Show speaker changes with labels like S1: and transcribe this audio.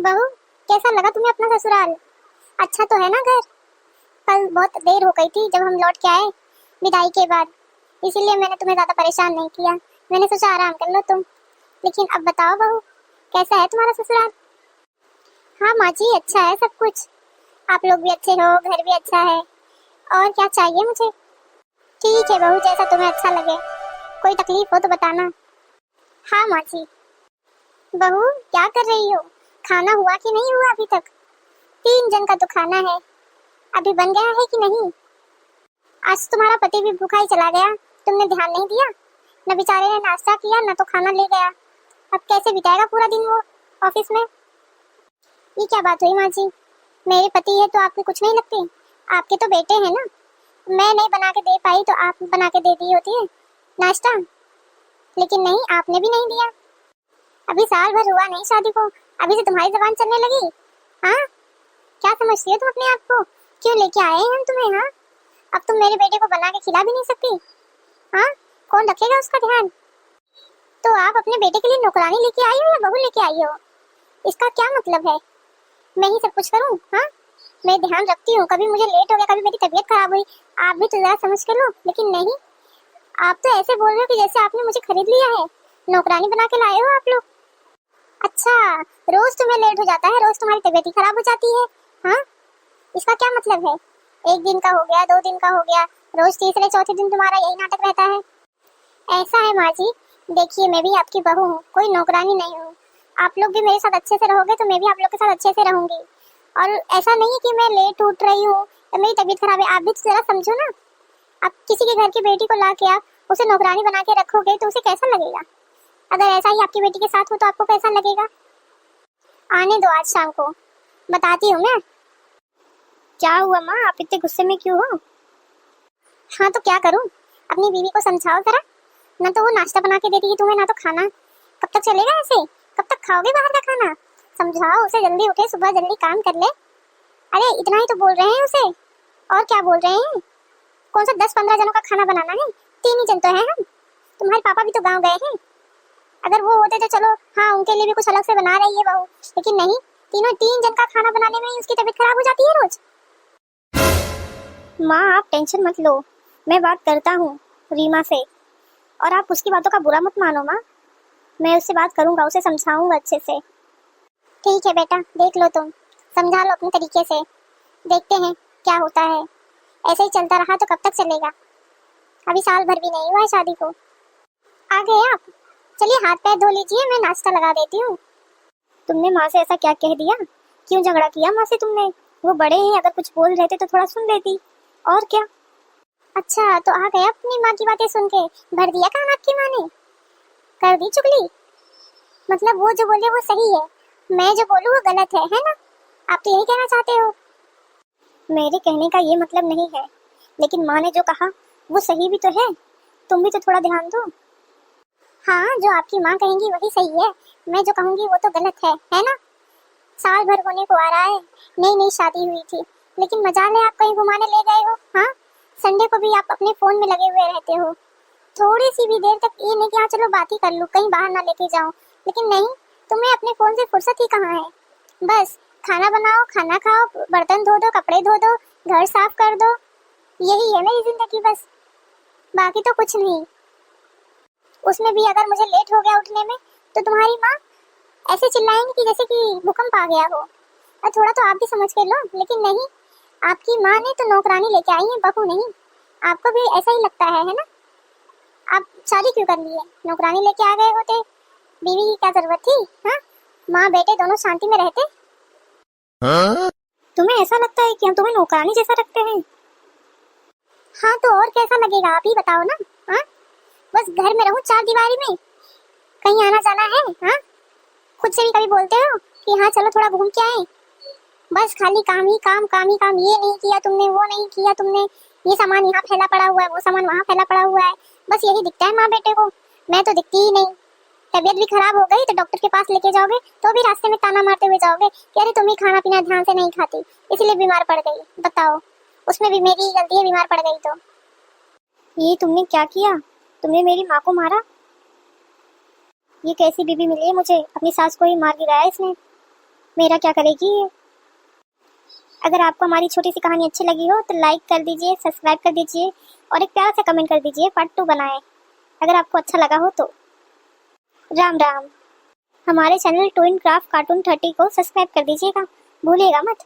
S1: बहू, कैसा लगा तुम्हें अपना ससुराल? अच्छा तो है ना घर? कल बहुत देर हो गई थी जब हम लौट के आए विदाई के बाद, इसीलिए मैंने तुम्हें ज्यादा परेशान नहीं किया। मैंने सोचा आराम कर लो तुम। लेकिन अब बताओ बहू, कैसा है तुम्हारा ससुराल? हाँ माँ जी, अच्छा है सब कुछ। आप लोग भी अच्छे हो, घर भी अच्छा है। और क्या चाहिए मुझे? ठीक है बहू, जैसा तुम्हें अच्छा लगे। कोई तकलीफ हो तो बताना। हाँ माँ जी। बहू, क्या कर रही हो? खाना हुआ कि नहीं हुआ अभी तक? 3 जन का तो खाना है, अभी बन गया है कि नहीं? आज तुम्हारा पति भी भूखा ही चला गया, तुमने ध्यान नहीं दिया। न बेचारे ने नाश्ता किया, न तो खाना ले गया। अब कैसे बिताएगा पूरा दिन वो ऑफिस में? ये क्या बात हुई माँ जी? मेरे पति है तो आपके कुछ नहीं लगते? आपके तो बेटे हैं ना। मैं नहीं बना के दे पाई तो आप बना के दे दी होती है नाश्ता, लेकिन नहीं, आपने भी नहीं दिया। अभी साल भर हुआ नहीं शादी को, अभी से तुम्हारी जबान चलने लगी? हाँ, क्या समझती हो तुम अपने आप को? क्यों लेके आए हैं हम तुम्हें? हाँ, अब तुम मेरे बेटे को बना के खिला भी नहीं सकती। हाँ, कौन रखेगा उसका ध्यान? तो आप अपने बेटे के लिए नौकरानी लेके आई हो या बहू लेके आई हो? इसका क्या मतलब है? मैं ही सब कुछ करूँ? हाँ, मैं ध्यान रखती हूँ। कभी मुझे लेट हो गया, कभी मेरी तबीयत खराब हुई, आप भी तो जरा समझ कर लो। लेकिन नहीं, आप तो ऐसे बोल रहे हो कि जैसे आपने मुझे खरीद लिया है। नौकरानी बना के लाए हो आप लोग। अच्छा, रोज तुम्हें लेट हो जाता है, रोज तुम्हारी तबीयत ही खराब हो जाती है। हाँ, इसका क्या मतलब है? 1 दिन का हो गया, 2 दिन का हो गया, रोज तीसरे चौथे दिन तुम्हारा यही नाटक रहता है। ऐसा है माँ जी, देखिए मैं भी आपकी बहू हूँ, कोई नौकरानी नहीं हूँ। आप लोग भी मेरे साथ अच्छे से रहोगे तो मैं भी आप लोग के साथ अच्छे से रहूंगी। और ऐसा नहीं है कि मैं लेट उठ रही हूँ या मेरी तबीयत खराब है, आप भी तो जरा समझो ना। आप किसी के घर की बेटी को ला के आप उसे नौकरानी बना के रखोगे तो उसे कैसा लगेगा? अगर ऐसा ही आपकी बेटी के साथ हो तो आपको कैसा लगेगा? आने दो, आज शाम को बताती हूँ मैं। क्या हुआ माँ, आप इतने गुस्से में क्यों हो? हाँ तो क्या करूँ, अपनी बीवी को समझाओ जरा। ना तो वो नाश्ता बना के देती है तुम्हें, ना तो खाना। कब तक चलेगा ऐसे? कब तक खाओगे बाहर का खाना? समझाओ उसे, जल्दी उठे, सुबह जल्दी काम कर ले। अरे इतना ही तो बोल रहे हैं उसे, और क्या बोल रहे हैं? कौन सा 10-15 जनों का खाना बनाना है? 3 ही जन तो हैं हम। तुम्हारे पापा भी तो गाँव गए हैं। अगर वो होते तो चलो हाँ, उनके लिए भी कुछ अलग से बना रही है बहू, लेकिन नहीं, 3 जन का खाना बनाने में ही उसकी तबीयत खराब हो जाती है रोज। माँ आप टेंशन मत लो, मैं बात करता हूँ रीमा से, और आप उसकी बातों का बुरा मत मानो माँ। मैं उससे बात करूंगा, उसे समझाऊंगा अच्छे से। ठीक है बेटा, देख लो तुम, समझा लो अपने तरीके से, देखते हैं क्या होता है। ऐसे ही चलता रहा तो कब तक चलेगा? अभी साल भर भी नहीं हुआ है शादी को। आ गए आप? चलिए हाथ पैर धो लीजिए, मैं नाश्ता लगा देती हूँ। तुमने माँ से ऐसा क्या कह दिया? क्यों झगड़ा किया माँ से तुमने? वो बड़े हैं, अगर कुछ बोल रहे थे तो थोड़ा सुन लेती, और क्या। अच्छा तो आ गए अपनी माँ की बातें सुन के, भर दिया कान आपकी माँ ने? कर दी चुगली? मतलब वो जो बोले वो सही है, मैं जो बोलूँ वो गलत है ना? आप तो यही कहना चाहते हो? मेरे कहने का ये मतलब नहीं है, लेकिन माँ ने जो कहा वो सही भी तो है, तुम भी तो थोड़ा ध्यान दो। हाँ, जो आपकी माँ कहेंगी वही सही है, मैं जो कहूँगी वो तो गलत है ना? साल भर होने को आ रहा है, नई नई शादी हुई थी, लेकिन मजाल है आप कहीं घुमाने ले गए हो? हाँ, संडे को भी आप अपने फोन में लगे हुए रहते हो। थोड़ी सी भी देर तक ये नहीं कि हाँ चलो बात ही कर लूँ, कहीं बाहर ना लेके जाऊँ, लेकिन नहीं, तुम्हें अपने फोन से फुर्सत ही कहाँ है। बस खाना बनाओ, खाना खाओ, बर्तन धो दो, कपड़े धो दो, घर साफ कर दो, यही है मेरी जिंदगी बस, बाकी तो कुछ नहीं। उसमें भी अगर मुझे लेट हो गया उठने में तो तुम्हारी माँ ऐसे चिल्लाएंगी कि जैसे कि भूकंप आ गया हो। और थोड़ा तो आप भी समझ के लो। लेकिन नहीं, आपकी माँ ने तो नौकरानी लेके आई है, बहू नहीं। आपको भी ऐसा ही लगता है ना? आप शादी क्यों कर लिए? नौकरानी लेके आ गए होते, बीवी की क्या जरूरत थी? हाँ, माँ बेटे दोनों शांति में रहते। हाँ? तुम्हें ऐसा लगता है कि हम तुम्हें नौकरानी जैसा रखते हैं? हाँ तो और कैसा लगेगा, आप ही बताओ ना। हाँ, बस घर में रहूं 4 दीवारी में, कहीं आना जाना है? हाँ, खुद से भी कभी बोलते हो कि हाँ चलो थोड़ा घूम के आए? बस खाली काम ही काम, काम ही काम, ये नहीं किया तुमने, वो नहीं किया तुमने, ये सामान यहाँ फैला पड़ा हुआ है, वो सामान वहाँ फैला पड़ा हुआ है, बस यही दिखता है माँ बेटे को। मैं तो दिखती ही नहीं। तबीयत भी खराब हो गई तो डॉक्टर के पास लेके जाओगे तो भी रास्ते में ताना मारते हुए जाओगे कि अरे तुम ही खाना पीना ध्यान से नहीं खाती, इसलिए बीमार पड़ गई। बताओ, उसमें भी मेरी ही गलती है, बीमार पड़ गई तो। ये तुमने क्या किया? तुमने मेरी माँ को मारा? ये कैसी बीबी मिली है मुझे, अपनी सास को ही मार गिराया इसने। मेरा क्या करेगी ये। अगर आपको हमारी छोटी सी कहानी अच्छी लगी हो तो लाइक कर दीजिए, सब्सक्राइब कर दीजिए और एक प्यारा सा कमेंट कर दीजिए, पार्ट 2 बनाएं अगर आपको अच्छा लगा हो तो। राम राम। हमारे चैनल ट्विन क्राफ्ट कार्टून 30 को सब्सक्राइब कर दीजिएगा, भूलिएगा मत।